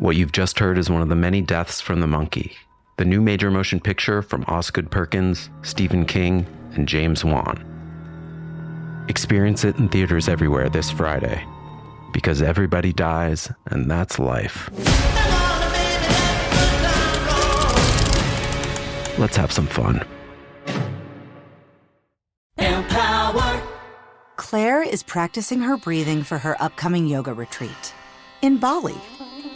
What you've just heard is one of the many deaths from the monkey, the new major motion picture from Osgood Perkins, Stephen King, and James Wan. Experience it in theaters everywhere this Friday, because everybody dies, and that's life. Let's have some fun. Claire is practicing her breathing for her upcoming yoga retreat in Bali.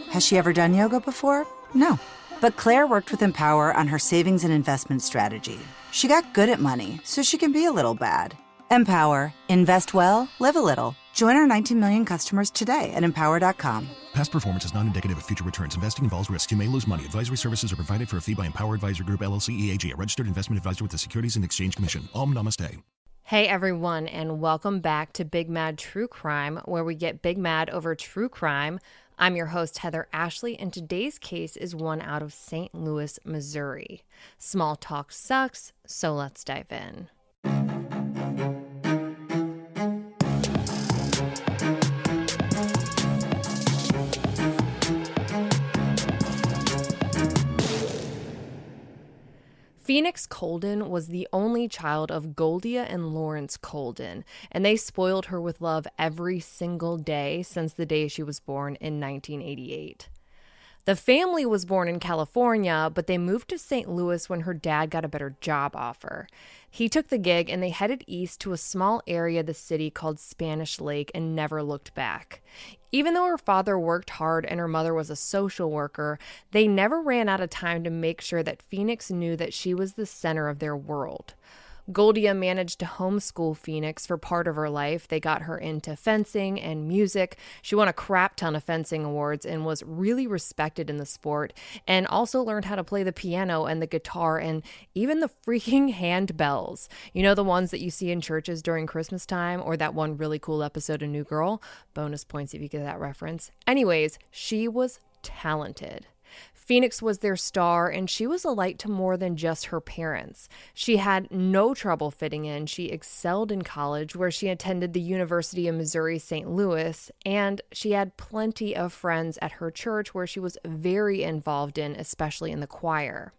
Has she ever done yoga before? No. But Claire worked with Empower on her savings and investment strategy. She got good at money, so she can be a little bad. Empower. Invest well, live a little. Join our 19 million customers today at empower.com. Past performance is not indicative of future returns. Investing involves risks. You may lose money. Advisory services are provided for a fee by Empower Advisor Group, LLC, EAG, a registered investment advisor with the Securities and Exchange Commission. Om Namaste. Hey everyone, and welcome back to Big Mad True Crime, where we get big mad over true crime. I'm your host, Heather Ashley, and today's case is one out of St. Louis, Missouri. Small talk sucks, so let's dive in. Phoenix Coldon was the only child of Goldia and Lawrence Coldon, and they spoiled her with love every single day since the day she was born in 1988. The family was born in California, but they moved to St. Louis when her dad got a better job offer. He took the gig and they headed east to a small area of the city called Spanish Lake and never looked back. Even though her father worked hard and her mother was a social worker, they never ran out of time to make sure that Phoenix knew that she was the center of their world. Goldia managed to homeschool Phoenix for part of her life. They got her into fencing and music. She won a crap ton of fencing awards and was really respected in the sport, and also learned how to play the piano and the guitar and even the freaking handbells. You know, the ones that you see in churches during Christmas time, or that one really cool episode of New Girl? Bonus points if you get that reference. Anyways, she was talented. Phoenix was their star, and she was a light to more than just her parents. She had no trouble fitting in. She excelled in college, where she attended the University of Missouri St. Louis, and she had plenty of friends at her church, where she was very involved in, especially in the choir.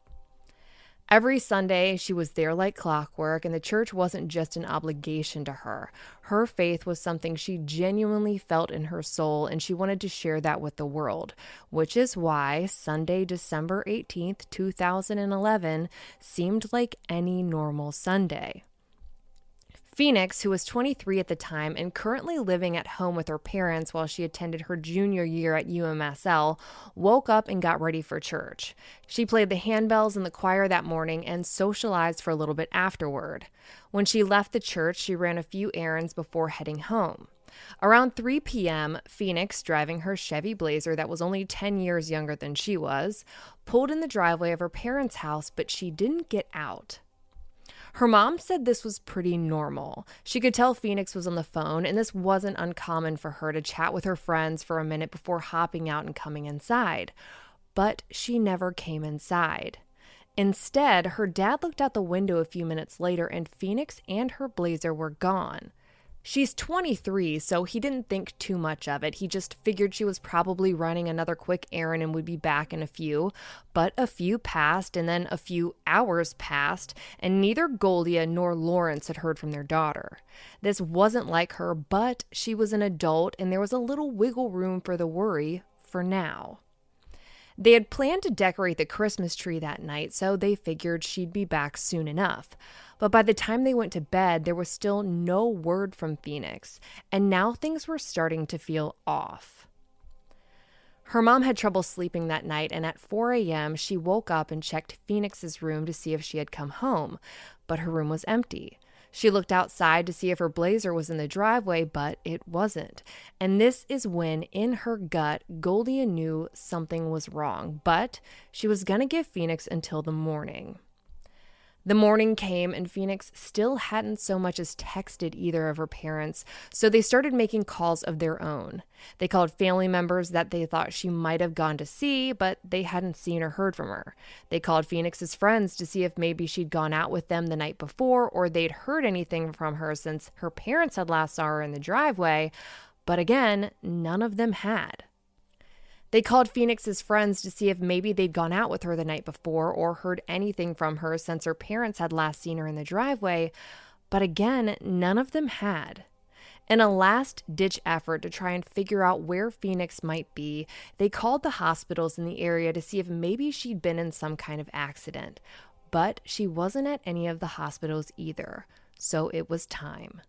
Every Sunday, she was there like clockwork, and the church wasn't just an obligation to her. Her faith was something she genuinely felt in her soul, and she wanted to share that with the world, which is why Sunday, December 18th, 2011, seemed like any normal Sunday. Phoenix, who was 23 at the time and currently living at home with her parents while she attended her junior year at UMSL, woke up and got ready for church. She played the handbells in the choir that morning and socialized for a little bit afterward. When she left the church, she ran a few errands before heading home. Around 3 p.m., Phoenix, driving her Chevy Blazer that was only 10 years younger than she was, pulled in the driveway of her parents' house, but she didn't get out. Her mom said this was pretty normal. She could tell Phoenix was on the phone, and this wasn't uncommon for her to chat with her friends for a minute before hopping out and coming inside. But she never came inside. Instead, her dad looked out the window a few minutes later, and Phoenix and her Blazer were gone. She's 23, so he didn't think too much of it. He just figured she was probably running another quick errand and would be back in a few. But a few passed, and then a few hours passed, and neither Goldia nor Lawrence had heard from their daughter. This wasn't like her, but she was an adult, and there was a little wiggle room for the worry for now. They had planned to decorate the Christmas tree that night, so they figured she'd be back soon enough. But by the time they went to bed, there was still no word from Phoenix, and now things were starting to feel off. Her mom had trouble sleeping that night, and at 4 a.m., she woke up and checked Phoenix's room to see if she had come home, but her room was empty. She looked outside to see if her Blazer was in the driveway, but it wasn't. And this is when, in her gut, Goldia knew something was wrong, but she was going to give Phoenix until the morning. The morning came, and Phoenix still hadn't so much as texted either of her parents, so they started making calls of their own. They called family members that they thought she might have gone to see, but they hadn't seen or heard from her. They called Phoenix's friends to see if maybe she'd gone out with them the night before, or they'd heard anything from her since her parents had last saw her in the driveway, but again, none of them had. They called Phoenix's friends to see if maybe they'd gone out with her the night before or heard anything from her since her parents had last seen her in the driveway, but again, none of them had. In a last-ditch effort to try and figure out where Phoenix might be, they called the hospitals in the area to see if maybe she'd been in some kind of accident. But she wasn't at any of the hospitals either, so it was time.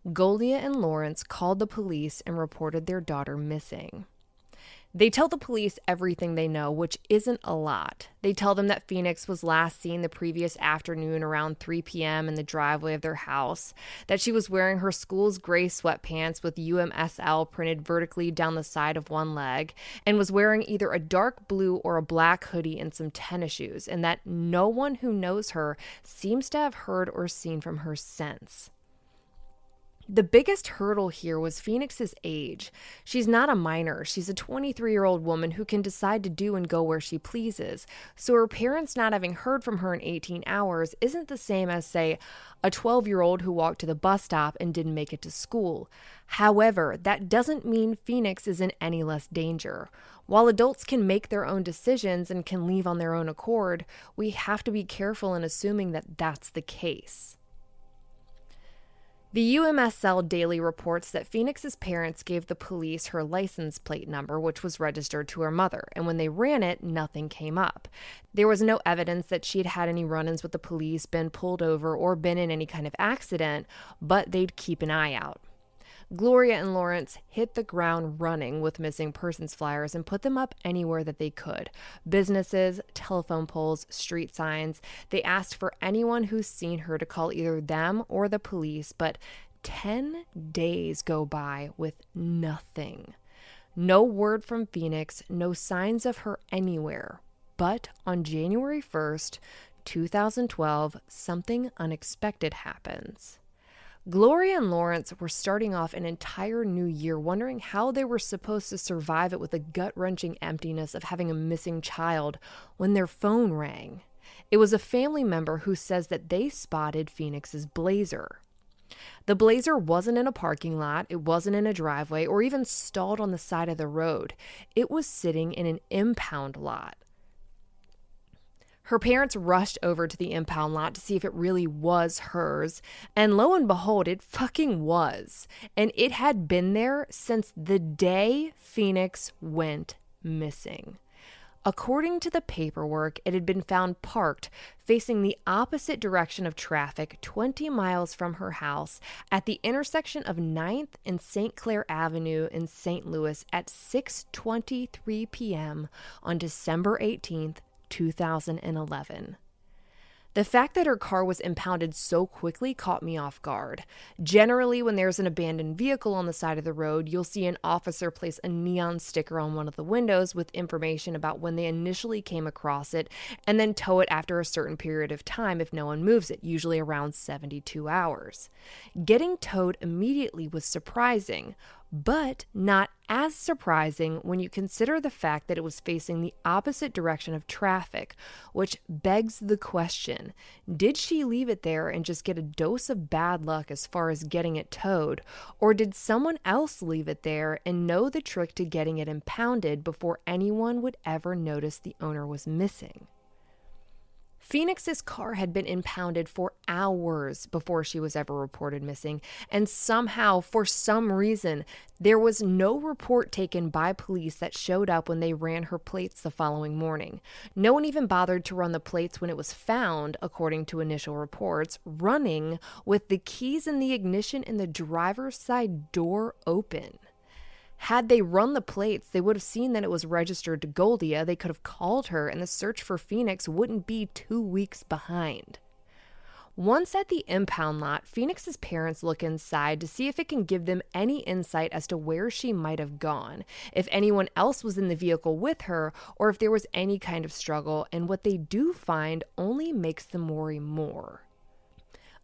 Goldia and Lawrence called the police and reported their daughter missing. They tell the police everything they know, which isn't a lot. They tell them that Phoenix was last seen the previous afternoon around 3 p.m. in the driveway of their house, that she was wearing her school's gray sweatpants with UMSL printed vertically down the side of one leg, and was wearing either a dark blue or a black hoodie and some tennis shoes, and that no one who knows her seems to have heard or seen from her since. The biggest hurdle here was Phoenix's age. She's not a minor. She's a 23-year-old woman who can decide to do and go where she pleases. So her parents not having heard from her in 18 hours isn't the same as, say, a 12-year-old who walked to the bus stop and didn't make it to school. However, that doesn't mean Phoenix is in any less danger. While adults can make their own decisions and can leave on their own accord, we have to be careful in assuming that that's the case. The UMSL Daily reports that Phoenix's parents gave the police her license plate number, which was registered to her mother, and when they ran it, nothing came up. There was no evidence that she'd had any run-ins with the police, been pulled over, or been in any kind of accident, but they'd keep an eye out. Gloria and Lawrence hit the ground running with missing persons flyers and put them up anywhere that they could. Businesses, telephone poles, street signs. They asked for anyone who's seen her to call either them or the police, but 10 days go by with nothing. No word from Phoenix, no signs of her anywhere. But on January 1st, 2012, something unexpected happens. Gloria and Lawrence were starting off an entire new year wondering how they were supposed to survive it with the gut-wrenching emptiness of having a missing child when their phone rang. It was a family member who says that they spotted Phoenix's Blazer. The Blazer wasn't in a parking lot, it wasn't in a driveway, or even stalled on the side of the road. It was sitting in an impound lot. Her parents rushed over to the impound lot to see if it really was hers, and lo and behold, it fucking was. And it had been there since the day Phoenix went missing. According to the paperwork, it had been found parked facing the opposite direction of traffic 20 miles from her house at the intersection of 9th and St. Clair Avenue in St. Louis at 6:23 p.m. on December 18th, 2011. The fact that her car was impounded so quickly caught me off guard. Generally, when there's an abandoned vehicle on the side of the road, you'll see an officer place a neon sticker on one of the windows with information about when they initially came across it, and then tow it after a certain period of time if no one moves it, usually around 72 hours. Getting towed immediately was surprising, but not as surprising when you consider the fact that it was facing the opposite direction of traffic, which begs the question, did she leave it there and just get a dose of bad luck as far as getting it towed, or did someone else leave it there and know the trick to getting it impounded before anyone would ever notice the owner was missing? Phoenix's car had been impounded for hours before she was ever reported missing, and somehow, for some reason, there was no report taken by police that showed up when they ran her plates the following morning. No one even bothered to run the plates when it was found, according to initial reports, running with the keys in the ignition and the driver's side door open. Had they run the plates, they would have seen that it was registered to Goldia. They could have called her, and the search for Phoenix wouldn't be 2 weeks behind. Once at the impound lot, Phoenix's parents look inside to see if it can give them any insight as to where she might have gone, if anyone else was in the vehicle with her, or if there was any kind of struggle, and what they do find only makes them worry more.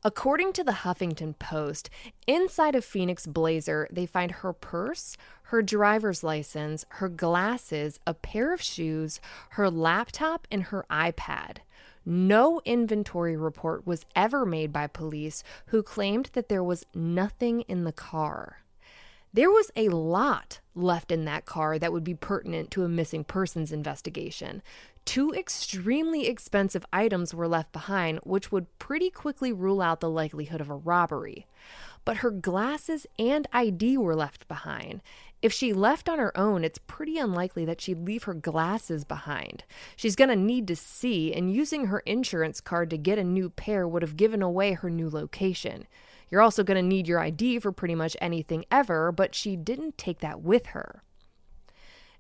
According to the Huffington Post, inside of Phoenix Blazer, they find her purse, her driver's license, her glasses, a pair of shoes, her laptop, and her iPad. No inventory report was ever made by police, who claimed that there was nothing in the car. There was a lot left in that car that would be pertinent to a missing persons investigation. 2 extremely expensive items were left behind, which would pretty quickly rule out the likelihood of a robbery. But her glasses and ID were left behind. If she left on her own, it's pretty unlikely that she'd leave her glasses behind. She's going to need to see, and using her insurance card to get a new pair would have given away her new location. You're also going to need your ID for pretty much anything ever, but she didn't take that with her.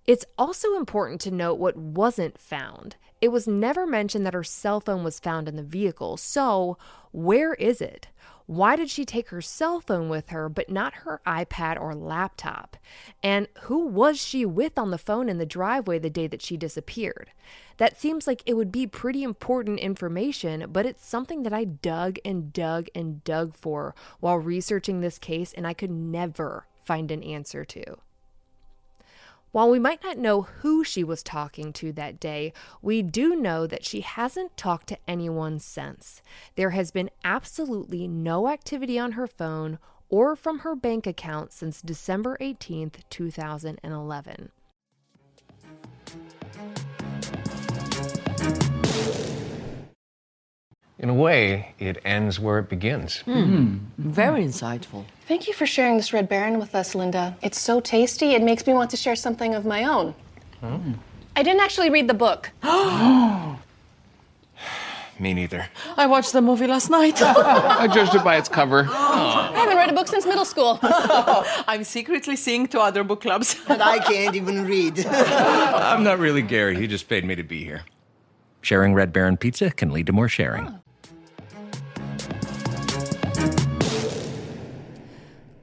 It's also important to note what wasn't found. It was never mentioned that her cell phone was found in the vehicle, so where is it? Why did she take her cell phone with her, but not her iPad or laptop? And who was she with on the phone in the driveway the day that she disappeared? That seems like it would be pretty important information, but it's something that I dug and dug and dug for while researching this case, and I could never find an answer to. While we might not know who she was talking to that day, we do know that she hasn't talked to anyone since. There has been absolutely no activity on her phone or from her bank account since December 18th, 2011. In a way, it ends where it begins. Very insightful. Thank you for sharing this Red Baron with us, Linda. It's so tasty, it makes me want to share something of my own. I didn't actually read the book. Me neither. I watched the movie last night. I judged it by its cover. I haven't read a book since middle school. I'm secretly seeing 2 other book clubs. And I can't even read. I'm not really Gary. He just paid me to be here. Sharing Red Baron pizza can lead to more sharing.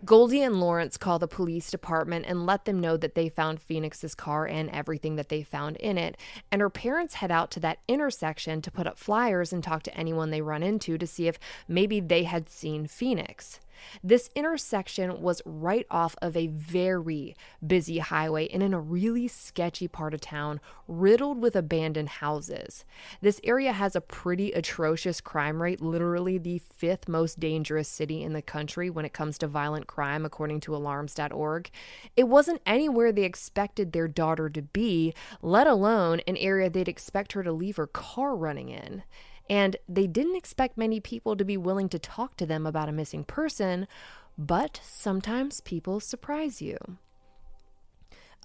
Goldie and Lawrence call the police department and let them know that they found Phoenix's car and everything that they found in it, and her parents head out to that intersection to put up flyers and talk to anyone they run into to see if maybe they had seen Phoenix. This intersection was right off of a very busy highway and in a really sketchy part of town, riddled with abandoned houses. This area has a pretty atrocious crime rate, literally the 5th most dangerous city in the country when it comes to violent crime, according to alarms.org. It wasn't anywhere they expected their daughter to be, let alone an area they'd expect her to leave her car running in. And they didn't expect many people to be willing to talk to them about a missing person, but sometimes people surprise you.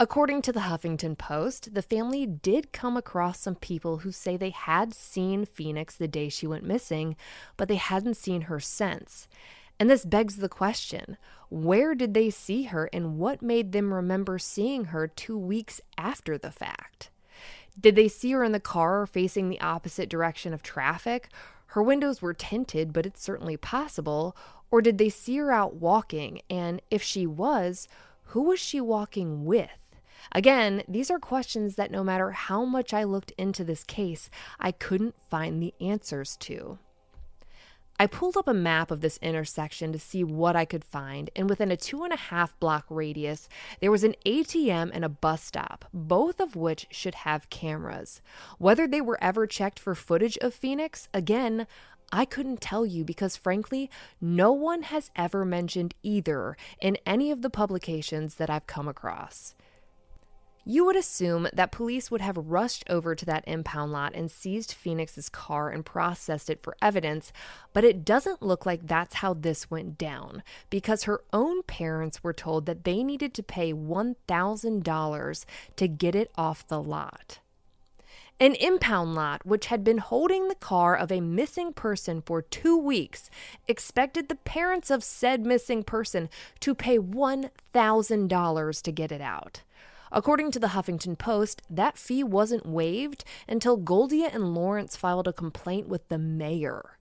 According to the Huffington Post, the family did come across some people who say they had seen Phoenix the day she went missing, but they hadn't seen her since. And this begs the question, where did they see her and what made them remember seeing her 2 weeks after the fact? Did they see her in the car facing the opposite direction of traffic? Her windows were tinted, but it's certainly possible. Or did they see her out walking? And if she was, who was she walking with? Again, these are questions that no matter how much I looked into this case, I couldn't find the answers to. I pulled up a map of this intersection to see what I could find, and within a 2.5 block radius, there was an ATM and a bus stop, both of which should have cameras. Whether they were ever checked for footage of Phoenix, again, I couldn't tell you because frankly, no one has ever mentioned either in any of the publications that I've come across. You would assume that police would have rushed over to that impound lot and seized Phoenix's car and processed it for evidence, but it doesn't look like that's how this went down, because her own parents were told that they needed to pay $1,000 to get it off the lot. An impound lot, which had been holding the car of a missing person for 2 weeks, expected the parents of said missing person to pay $1,000 to get it out. According to the Huffington Post, that fee wasn't waived until Goldie and Lawrence filed a complaint with the mayor.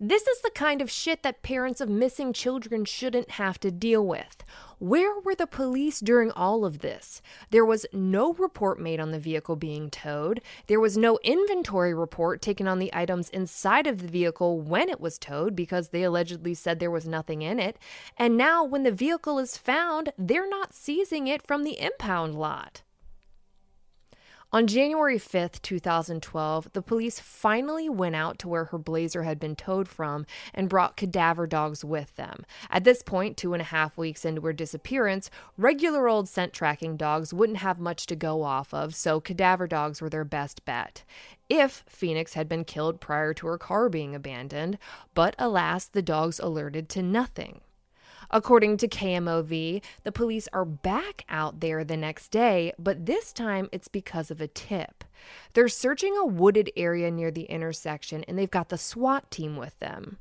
This is the kind of shit that parents of missing children shouldn't have to deal with. Where were the police during all of this? There was no report made on the vehicle being towed. There was no inventory report taken on the items inside of the vehicle when it was towed because they allegedly said there was nothing in it. And now when the vehicle is found, they're not seizing it from the impound lot. On January 5th, 2012, the police finally went out to where her Blazer had been towed from and brought cadaver dogs with them. At this point, 2.5 weeks into her disappearance, regular old scent tracking dogs wouldn't have much to go off of, so cadaver dogs were their best bet. If Phoenix had been killed prior to her car being abandoned, but alas, the dogs alerted to nothing. According to KMOV, the police are back out there the next day, but this time it's because of a tip. They're searching a wooded area near the intersection, and they've got the SWAT team with them.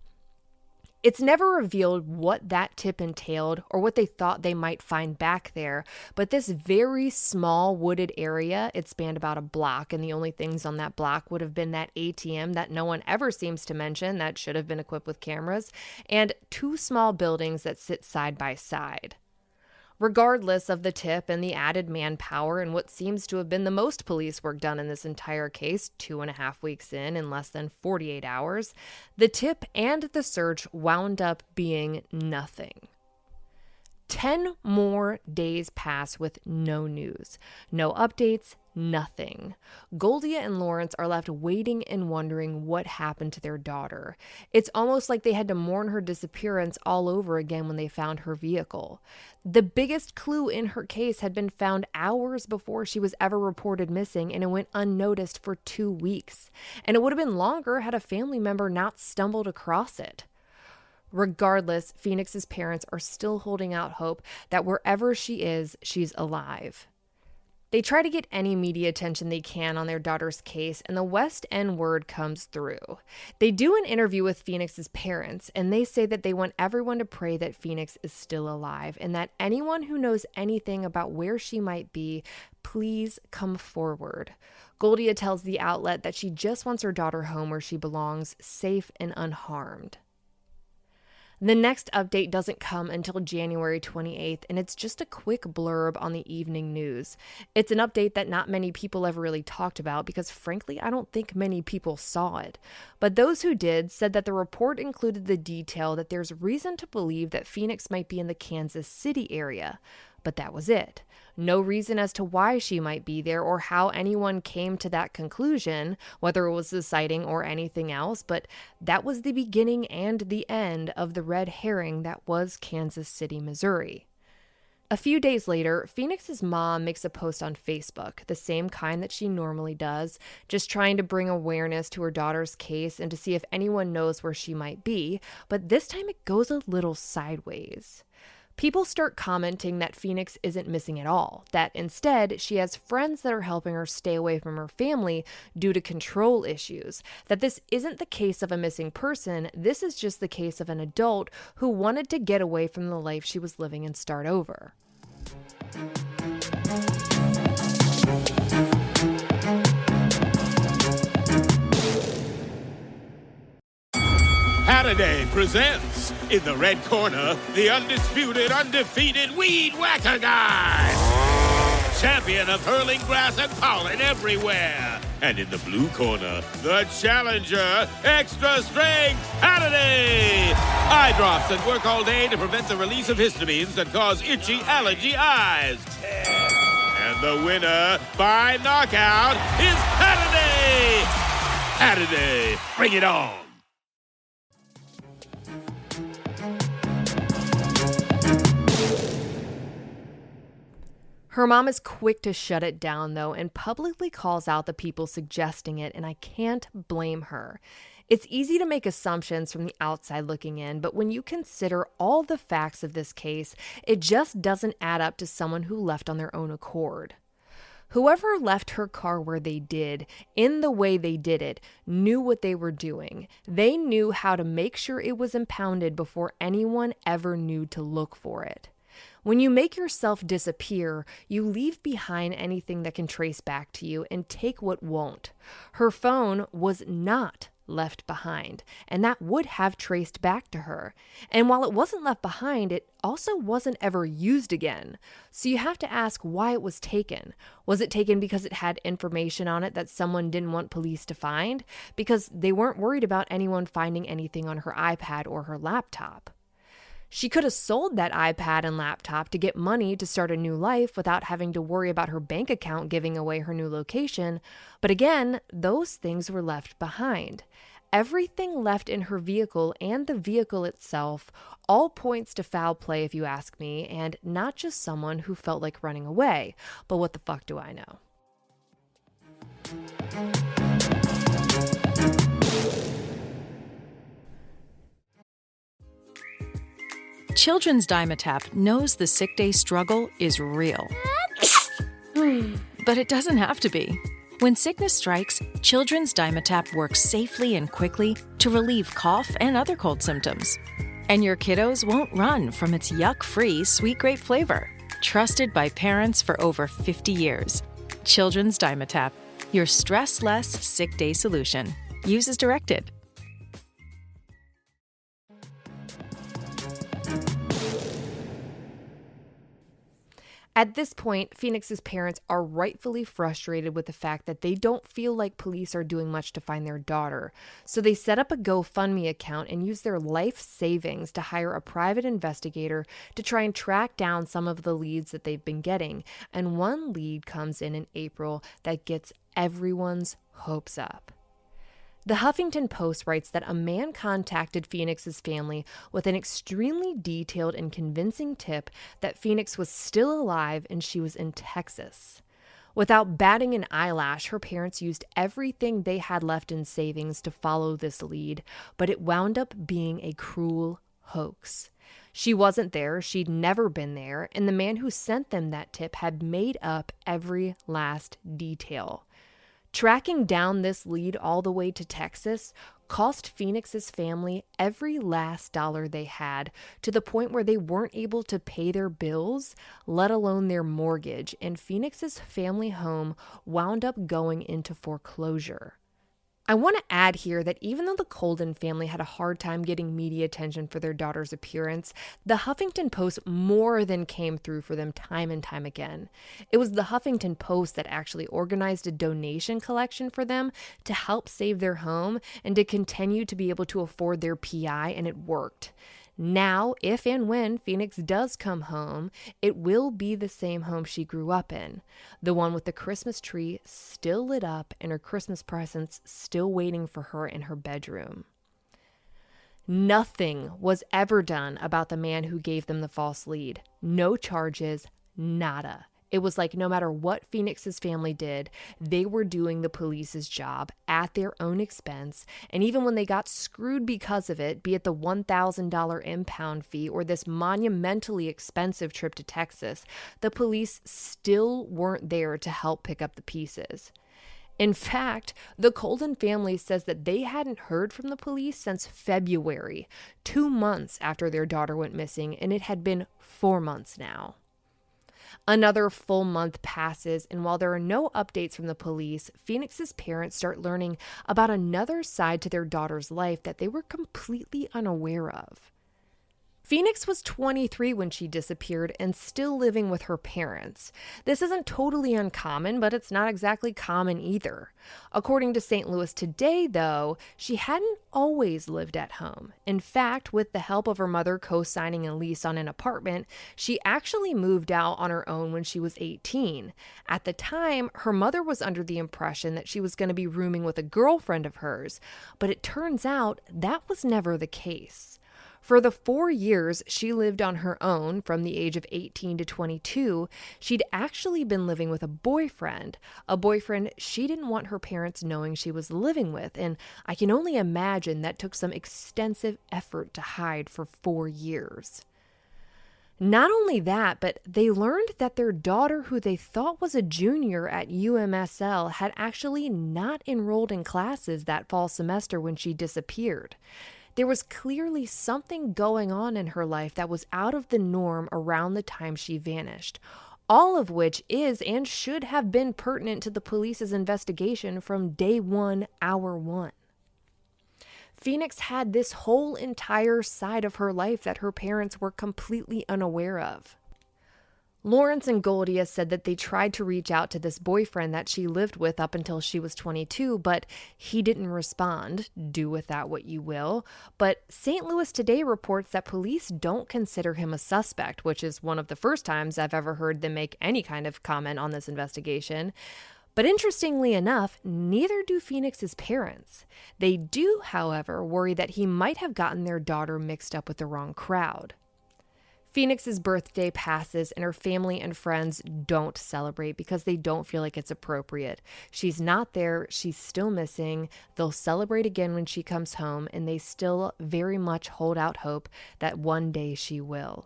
It's never revealed what that tip entailed or what they thought they might find back there, but this very small wooded area, it spanned about a block, and the only things on that block would have been that ATM that no one ever seems to mention that should have been equipped with cameras, and 2 small buildings that sit side by side. Regardless of the tip and the added manpower and what seems to have been the most police work done in this entire case, 2.5 weeks in less than 48 hours, the tip and the search wound up being nothing. 10 more days pass with no news, no updates, nothing. Goldia and Lawrence are left waiting and wondering what happened to their daughter. It's almost like they had to mourn her disappearance all over again when they found her vehicle. The biggest clue in her case had been found hours before she was ever reported missing, and it went unnoticed for 2 weeks. And it would have been longer had a family member not stumbled across it. Regardless, Phoenix's parents are still holding out hope that wherever she is, she's alive. They try to get any media attention they can on their daughter's case, and the West End word comes through. They do an interview with Phoenix's parents, and they say that they want everyone to pray that Phoenix is still alive, and that anyone who knows anything about where she might be, please come forward. Goldia tells the outlet that she just wants her daughter home where she belongs, safe and unharmed. The next update doesn't come until January 28th, and it's just a quick blurb on the evening news. It's an update that not many people ever really talked about because, frankly, I don't think many people saw it. But those who did said that the report included the detail that there's reason to believe that Phoenix might be in the Kansas City area. But that was it. No reason as to why she might be there or how anyone came to that conclusion, whether it was the sighting or anything else, but that was the beginning and the end of the red herring that was Kansas City, Missouri. A few days later, Phoenix's mom makes a post on Facebook, the same kind that she normally does, just trying to bring awareness to her daughter's case and to see if anyone knows where she might be, but this time it goes a little sideways. People start commenting that Phoenix isn't missing at all, that instead she has friends that are helping her stay away from her family due to control issues, that this isn't the case of a missing person, this is just the case of an adult who wanted to get away from the life she was living and start over. Saturday presents, in the red corner, the undisputed, undefeated Weed Whacker Guy. Champion of hurling grass and pollen everywhere. And in the blue corner, the challenger, extra strength Saturday. Eye drops that work all day to prevent the release of histamines that cause itchy allergy eyes. And the winner by knockout is Saturday. Saturday, bring it on. Her mom is quick to shut it down, though, and publicly calls out the people suggesting it, and I can't blame her. It's easy to make assumptions from the outside looking in, but when you consider all the facts of this case, it just doesn't add up to someone who left on their own accord. Whoever left her car where they did, in the way they did it, knew what they were doing. They knew how to make sure it was impounded before anyone ever knew to look for it. When you make yourself disappear, you leave behind anything that can trace back to you and take what won't. Her phone was not left behind, and that would have traced back to her. And while it wasn't left behind, it also wasn't ever used again. So you have to ask why it was taken. Was it taken because it had information on it that someone didn't want police to find? Because they weren't worried about anyone finding anything on her iPad or her laptop? She could have sold that iPad and laptop to get money to start a new life without having to worry about her bank account giving away her new location. But again, those things were left behind. Everything left in her vehicle and the vehicle itself all points to foul play, if you ask me, and not just someone who felt like running away. But what the fuck do I know? Children's Dimetapp knows the sick day struggle is real. But it doesn't have to be. When sickness strikes, Children's Dimetapp works safely and quickly to relieve cough and other cold symptoms. And your kiddos won't run from its yuck-free sweet grape flavor. Trusted by parents for over 50 years. Children's Dimetapp, your stress-less sick day solution. Use as directed. At this point, Phoenix's parents are rightfully frustrated with the fact that they don't feel like police are doing much to find their daughter. So they set up a GoFundMe account and use their life savings to hire a private investigator to try and track down some of the leads that they've been getting. And one lead comes in April that gets everyone's hopes up. The Huffington Post writes that a man contacted Phoenix's family with an extremely detailed and convincing tip that Phoenix was still alive and she was in Texas. Without batting an eyelash, her parents used everything they had left in savings to follow this lead, but it wound up being a cruel hoax. She wasn't there, she'd never been there, and the man who sent them that tip had made up every last detail. Tracking down this lead all the way to Texas cost Phoenix's family every last dollar they had, to the point where they weren't able to pay their bills, let alone their mortgage, and Phoenix's family home wound up going into foreclosure. I want to add here that even though the Coldon family had a hard time getting media attention for their daughter's appearance, the Huffington Post more than came through for them time and time again. It was the Huffington Post that actually organized a donation collection for them to help save their home and to continue to be able to afford their PI, and it worked. Now, if and when Phoenix does come home, it will be the same home she grew up in. The one with the Christmas tree still lit up and her Christmas presents still waiting for her in her bedroom. Nothing was ever done about the man who gave them the false lead. No charges, nada. It was like no matter what Phoenix's family did, they were doing the police's job at their own expense. And even when they got screwed because of it, be it the $1,000 impound fee or this monumentally expensive trip to Texas, the police still weren't there to help pick up the pieces. In fact, the Coldon family says that they hadn't heard from the police since February, 2 months after their daughter went missing, and it had been 4 months now. Another full month passes, and while there are no updates from the police, Phoenix's parents start learning about another side to their daughter's life that they were completely unaware of. Phoenix was 23 when she disappeared and still living with her parents. This isn't totally uncommon, but it's not exactly common either. According to St. Louis Today, though, she hadn't always lived at home. In fact, with the help of her mother co-signing a lease on an apartment, she actually moved out on her own when she was 18. At the time, her mother was under the impression that she was going to be rooming with a girlfriend of hers, but it turns out that was never the case. For the 4 years she lived on her own, from the age of 18 to 22, she'd actually been living with a boyfriend she didn't want her parents knowing she was living with, and I can only imagine that took some extensive effort to hide for 4 years. Not only that, but they learned that their daughter, who they thought was a junior at UMSL, had actually not enrolled in classes that fall semester when she disappeared. There was clearly something going on in her life that was out of the norm around the time she vanished, all of which is and should have been pertinent to the police's investigation from day one, hour one. Phoenix had this whole entire side of her life that her parents were completely unaware of. Lawrence and Goldia said that they tried to reach out to this boyfriend that she lived with up until she was 22, but he didn't respond. Do with that what you will. But St. Louis Today reports that police don't consider him a suspect, which is one of the first times I've ever heard them make any kind of comment on this investigation. But interestingly enough, neither do Phoenix's parents. They do, however, worry that he might have gotten their daughter mixed up with the wrong crowd. Phoenix's birthday passes and her family and friends don't celebrate because they don't feel like it's appropriate. She's not there. She's still missing. They'll celebrate again when she comes home, and they still very much hold out hope that one day she will.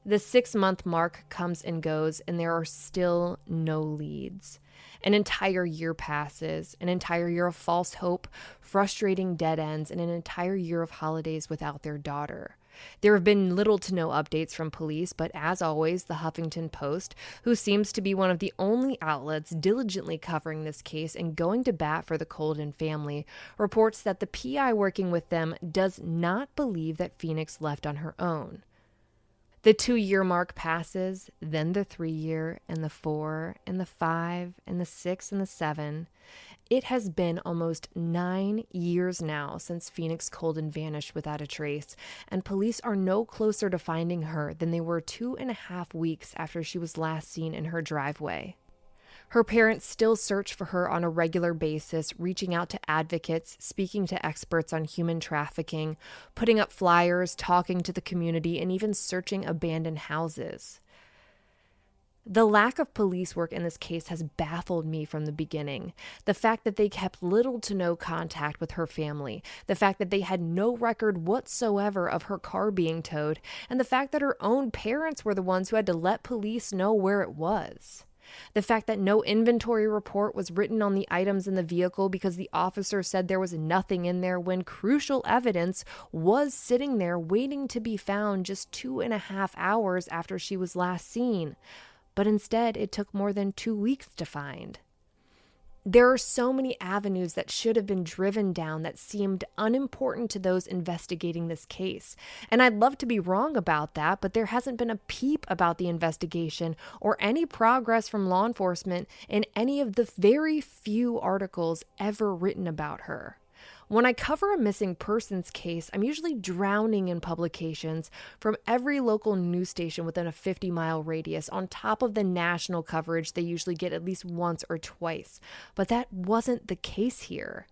The 6-month mark comes and goes, and there are still no leads. An entire year passes, an entire year of false hope, frustrating dead ends, and an entire year of holidays without their daughter. There have been little to no updates from police, but as always, the Huffington Post, who seems to be one of the only outlets diligently covering this case and going to bat for the Coldon family, reports that the PI working with them does not believe that Phoenix left on her own. The 2-year mark passes, then the 3-year, and the 4, and the 5, and the 6, and the 7. It has been almost 9 years now since Phoenix Coldon vanished without a trace, and police are no closer to finding her than they were 2.5 weeks after she was last seen in her driveway. Her parents still search for her on a regular basis, reaching out to advocates, speaking to experts on human trafficking, putting up flyers, talking to the community, and even searching abandoned houses. The lack of police work in this case has baffled me from the beginning. The fact that they kept little to no contact with her family, the fact that they had no record whatsoever of her car being towed, and the fact that her own parents were the ones who had to let police know where it was. The fact that no inventory report was written on the items in the vehicle because the officer said there was nothing in there when crucial evidence was sitting there waiting to be found just 2.5 hours after she was last seen. But instead, it took more than 2 weeks to find. There are so many avenues that should have been driven down that seemed unimportant to those investigating this case. And I'd love to be wrong about that, but there hasn't been a peep about the investigation or any progress from law enforcement in any of the very few articles ever written about her. When I cover a missing persons case, I'm usually drowning in publications from every local news station within a 50-mile radius, on top of the national coverage they usually get at least once or twice. But that wasn't the case here.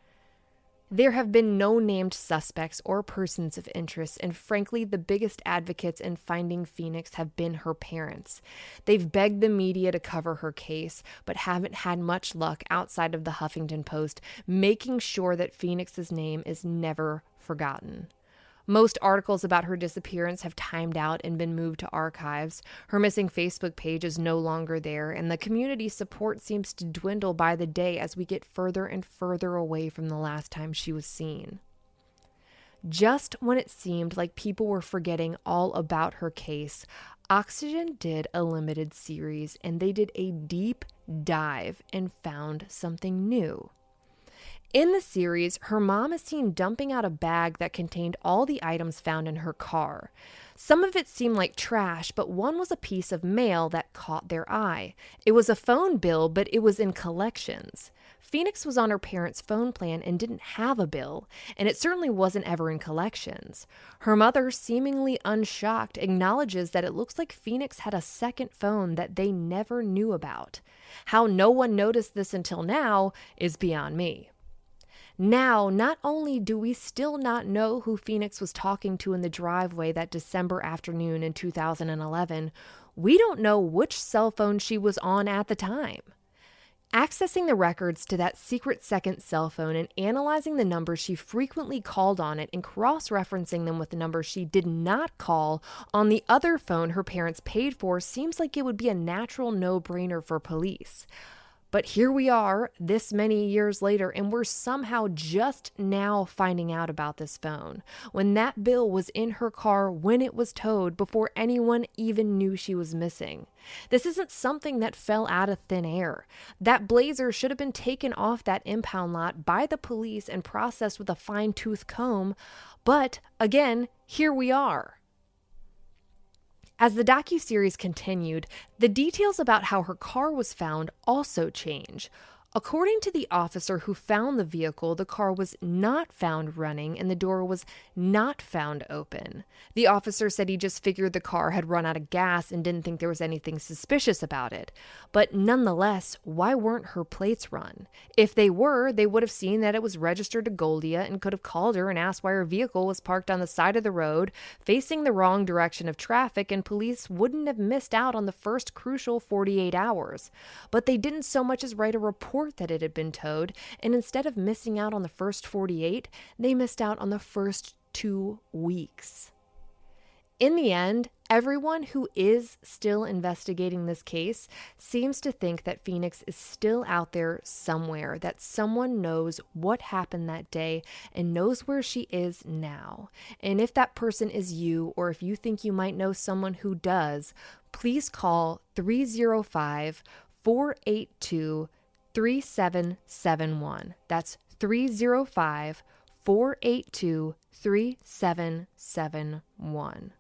There have been no named suspects or persons of interest, and frankly, the biggest advocates in finding Phoenix have been her parents. They've begged the media to cover her case, but haven't had much luck outside of the Huffington Post, making sure that Phoenix's name is never forgotten. Most articles about her disappearance have timed out and been moved to archives. Her missing Facebook page is no longer there, and the community support seems to dwindle by the day as we get further and further away from the last time she was seen. Just when it seemed like people were forgetting all about her case, Oxygen did a limited series, and they did a deep dive and found something new. In the series, her mom is seen dumping out a bag that contained all the items found in her car. Some of it seemed like trash, but one was a piece of mail that caught their eye. It was a phone bill, but it was in collections. Phoenix was on her parents' phone plan and didn't have a bill, and it certainly wasn't ever in collections. Her mother, seemingly unshocked, acknowledges that it looks like Phoenix had a second phone that they never knew about. How no one noticed this until now is beyond me. Now, not only do we still not know who Phoenix was talking to in the driveway that December afternoon in 2011, we don't know which cell phone she was on at the time. Accessing the records to that secret second cell phone and analyzing the numbers she frequently called on it and cross-referencing them with the numbers she did not call on the other phone her parents paid for seems like it would be a natural no-brainer for police. But here we are, this many years later, and we're somehow just now finding out about this phone, when that bill was in her car when it was towed before anyone even knew she was missing. This isn't something that fell out of thin air. That Blazer should have been taken off that impound lot by the police and processed with a fine-tooth comb, but again, here we are. As the docuseries continued, the details about how her car was found also change. According to the officer who found the vehicle, the car was not found running and the door was not found open. The officer said he just figured the car had run out of gas and didn't think there was anything suspicious about it. But nonetheless, why weren't her plates run? If they were, they would have seen that it was registered to Goldia and could have called her and asked why her vehicle was parked on the side of the road, facing the wrong direction of traffic, and police wouldn't have missed out on the first crucial 48 hours. But they didn't so much as write a report that it had been towed, and instead of missing out on the first 48, they missed out on the first 2 weeks. In the end, everyone who is still investigating this case seems to think that Phoenix is still out there somewhere, that someone knows what happened that day and knows where she is now. And if that person is you, or if you think you might know someone who does, please call 305-482-3771. That's 305-482-3771.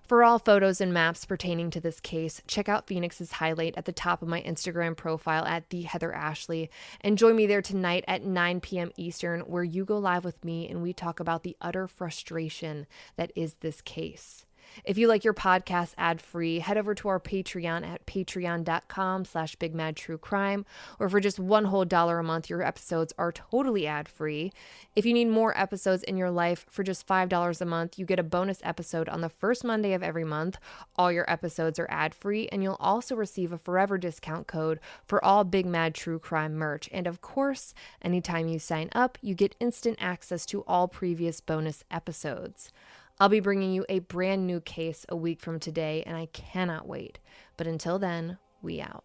For all photos and maps pertaining to this case, check out Phoenix's highlight at the top of my Instagram profile at @TheHeatherAshley, and join me there tonight at 9 p.m. Eastern, where you go live with me and we talk about the utter frustration that is this case. If you like your podcast ad-free, head over to our Patreon at patreon.com/BigMadTrueCrime, or for just $1 whole a month, your episodes are totally ad-free. If you need more episodes in your life, for just $5 a month, you get a bonus episode on the first Monday of every month. All your episodes are ad-free, and you'll also receive a forever discount code for all Big Mad True Crime merch. And of course, anytime you sign up, you get instant access to all previous bonus episodes. I'll be bringing you a brand new case a week from today, and I cannot wait. But until then, we out.